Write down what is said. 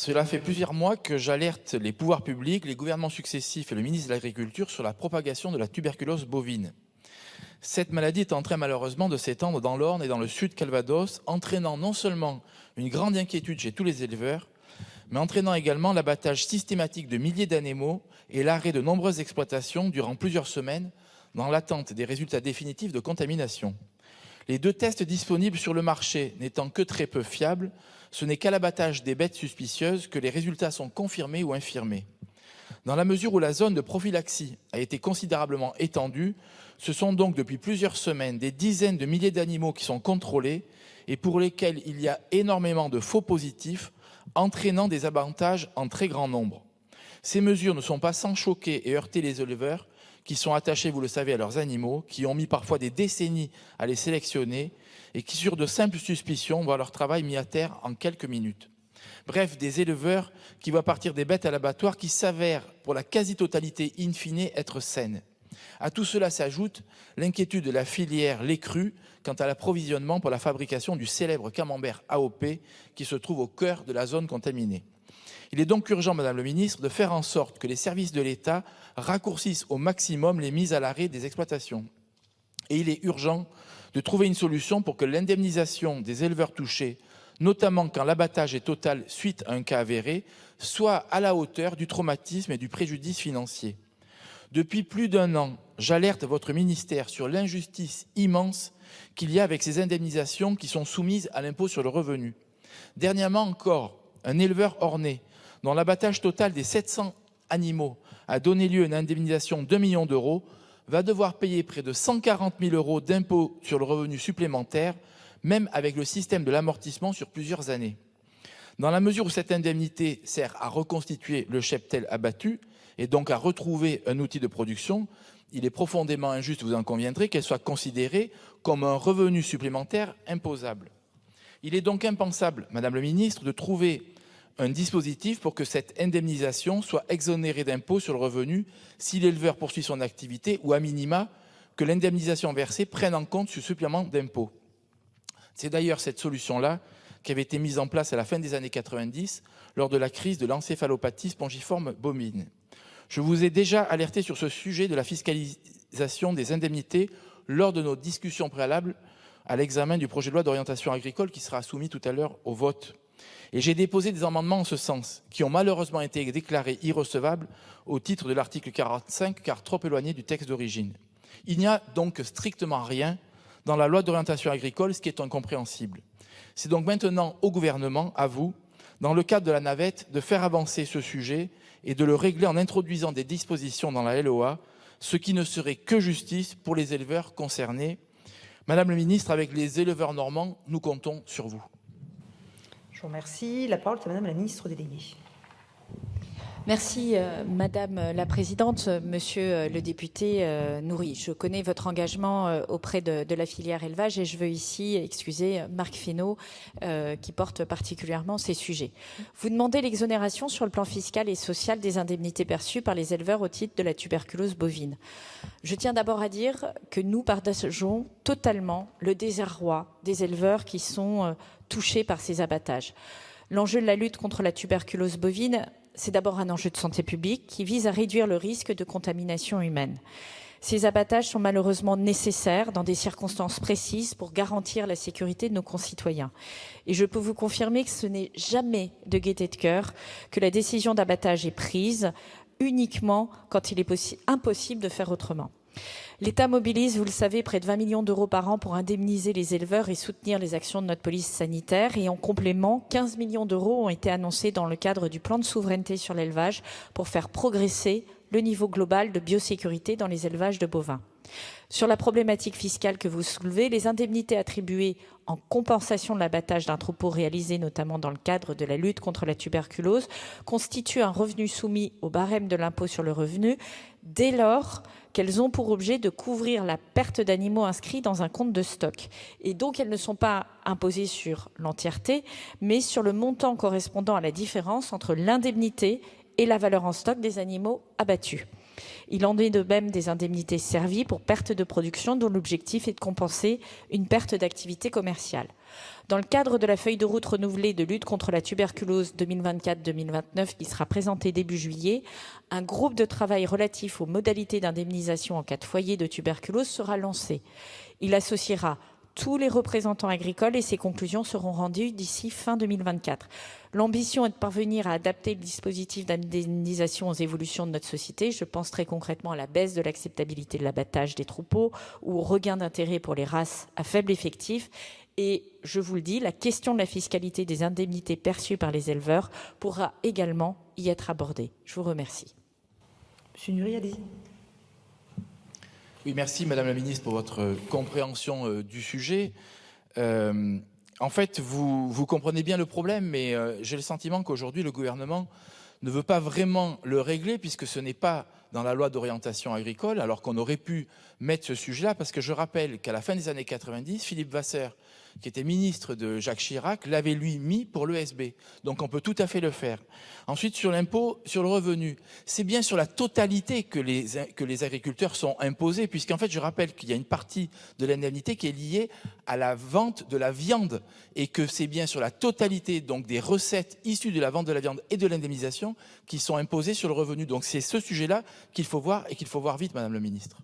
Cela fait plusieurs mois que j'alerte les pouvoirs publics, les gouvernements successifs et le ministre de l'Agriculture sur la propagation de la tuberculose bovine. Cette maladie est en train malheureusement de s'étendre dans l'Orne et dans le sud Calvados, entraînant non seulement une grande inquiétude chez tous les éleveurs, mais entraînant également l'abattage systématique de milliers d'animaux et l'arrêt de nombreuses exploitations durant plusieurs semaines dans l'attente des résultats définitifs de contamination. Les 2 tests disponibles sur le marché n'étant que très peu fiables, ce n'est qu'à l'abattage des bêtes suspicieuses que les résultats sont confirmés ou infirmés. Dans la mesure où la zone de prophylaxie a été considérablement étendue, ce sont donc depuis plusieurs semaines des dizaines de milliers d'animaux qui sont contrôlés et pour lesquels il y a énormément de faux positifs, entraînant des abattages en très grand nombre. Ces mesures ne sont pas sans choquer et heurter les éleveurs qui sont attachés, vous le savez, à leurs animaux, qui ont mis parfois des décennies à les sélectionner et qui, sur de simples suspicions, voient leur travail mis à terre en quelques minutes. Bref, des éleveurs qui voient partir des bêtes à l'abattoir qui s'avèrent, pour la quasi-totalité in fine, être saines. À tout cela s'ajoute l'inquiétude de la filière lait cru quant à l'approvisionnement pour la fabrication du célèbre camembert AOP qui se trouve au cœur de la zone contaminée. Il est donc urgent, Madame le Ministre, de faire en sorte que les services de l'État raccourcissent au maximum les mises à l'arrêt des exploitations. Et il est urgent de trouver une solution pour que l'indemnisation des éleveurs touchés, notamment quand l'abattage est total suite à un cas avéré, soit à la hauteur du traumatisme et du préjudice financier. Depuis plus d'1 an, j'alerte votre ministère sur l'injustice immense qu'il y a avec ces indemnisations qui sont soumises à l'impôt sur le revenu. Dernièrement encore, un éleveur ornais, dont l'abattage total des 700 animaux a donné lieu à une indemnisation d'1 million d'euros, va devoir payer près de 140 000 euros d'impôt sur le revenu supplémentaire, même avec le système de l'amortissement sur plusieurs années. Dans la mesure où cette indemnité sert à reconstituer le cheptel abattu et donc à retrouver un outil de production, il est profondément injuste, vous en conviendrez, qu'elle soit considérée comme un revenu supplémentaire imposable. Il est donc impensable, Madame le Ministre, de trouver un dispositif pour que cette indemnisation soit exonérée d'impôt sur le revenu si l'éleveur poursuit son activité ou, à minima, que l'indemnisation versée prenne en compte ce supplément d'impôt. C'est d'ailleurs cette solution-là qui avait été mise en place à la fin des années 90 lors de la crise de l'encéphalopathie spongiforme bovine. Je vous ai déjà alerté sur ce sujet de la fiscalisation des indemnités lors de nos discussions préalables à l'examen du projet de loi d'orientation agricole qui sera soumis tout à l'heure au vote. Et j'ai déposé des amendements en ce sens, qui ont malheureusement été déclarés irrecevables au titre de l'article 45, car trop éloignés du texte d'origine. Il n'y a donc strictement rien dans la loi d'orientation agricole, ce qui est incompréhensible. C'est donc maintenant au gouvernement, à vous, dans le cadre de la navette, de faire avancer ce sujet et de le régler en introduisant des dispositions dans la LOA, ce qui ne serait que justice pour les éleveurs concernés. Madame le ministre, avec les éleveurs normands, nous comptons sur vous. Je vous remercie. La parole est à Madame la ministre déléguée. Merci Madame la Présidente, Monsieur le député Nourry. Je connais votre engagement auprès de la filière élevage et je veux ici excuser Marc Fesneau qui porte particulièrement ces sujets. Vous demandez l'exonération sur le plan fiscal et social des indemnités perçues par les éleveurs au titre de la tuberculose bovine. Je tiens d'abord à dire que nous partageons totalement le désarroi des éleveurs qui sont touchés par ces abattages. L'enjeu de la lutte contre la tuberculose bovine, c'est d'abord un enjeu de santé publique qui vise à réduire le risque de contamination humaine. Ces abattages sont malheureusement nécessaires dans des circonstances précises pour garantir la sécurité de nos concitoyens. Et je peux vous confirmer que ce n'est jamais de gaieté de cœur que la décision d'abattage est prise uniquement quand il est impossible de faire autrement. L'État mobilise, vous le savez, près de 20 millions d'euros par an pour indemniser les éleveurs et soutenir les actions de notre police sanitaire. Et en complément, 15 millions d'euros ont été annoncés dans le cadre du plan de souveraineté sur l'élevage pour faire progresser le niveau global de biosécurité dans les élevages de bovins. Sur la problématique fiscale que vous soulevez, les indemnités attribuées en compensation de l'abattage d'un troupeau réalisé notamment dans le cadre de la lutte contre la tuberculose constituent un revenu soumis au barème de l'impôt sur le revenu dès lors qu'elles ont pour objet de couvrir la perte d'animaux inscrits dans un compte de stock. Et donc, elles ne sont pas imposées sur l'entièreté, mais sur le montant correspondant à la différence entre l'indemnité et la valeur en stock des animaux abattus. Il en est de même des indemnités servies pour perte de production dont l'objectif est de compenser une perte d'activité commerciale. Dans le cadre de la feuille de route renouvelée de lutte contre la tuberculose 2024-2029 qui sera présentée début juillet, un groupe de travail relatif aux modalités d'indemnisation en cas de foyer de tuberculose sera lancé. Il associera tous les représentants agricoles et ses conclusions seront rendues d'ici fin 2024. L'ambition est de parvenir à adapter le dispositif d'indemnisation aux évolutions de notre société. Je pense très concrètement à la baisse de l'acceptabilité de l'abattage des troupeaux ou au regain d'intérêt pour les races à faible effectif. Et je vous le dis, la question de la fiscalité des indemnités perçues par les éleveurs pourra également y être abordée. Je vous remercie. Monsieur Nury, allez-y. Oui, merci Madame la Ministre pour votre compréhension du sujet. En fait, vous comprenez bien le problème, mais j'ai le sentiment qu'aujourd'hui, le gouvernement ne veut pas vraiment le régler puisque ce n'est pas dans la loi d'orientation agricole, alors qu'on aurait pu mettre ce sujet-là, parce que je rappelle qu'à la fin des années 90, Philippe Vasseur, qui était ministre de Jacques Chirac, l'avait lui mis pour l'ESB. Donc on peut tout à fait le faire. Ensuite, sur l'impôt sur le revenu, c'est bien sur la totalité que les agriculteurs sont imposés, puisqu'en fait, je rappelle qu'il y a une partie de l'indemnité qui est liée à la vente de la viande, et que c'est bien sur la totalité donc des recettes issues de la vente de la viande et de l'indemnisation qui sont imposées sur le revenu. Donc c'est ce sujet-là qu'il faut voir, et qu'il faut voir vite, Madame le Ministre.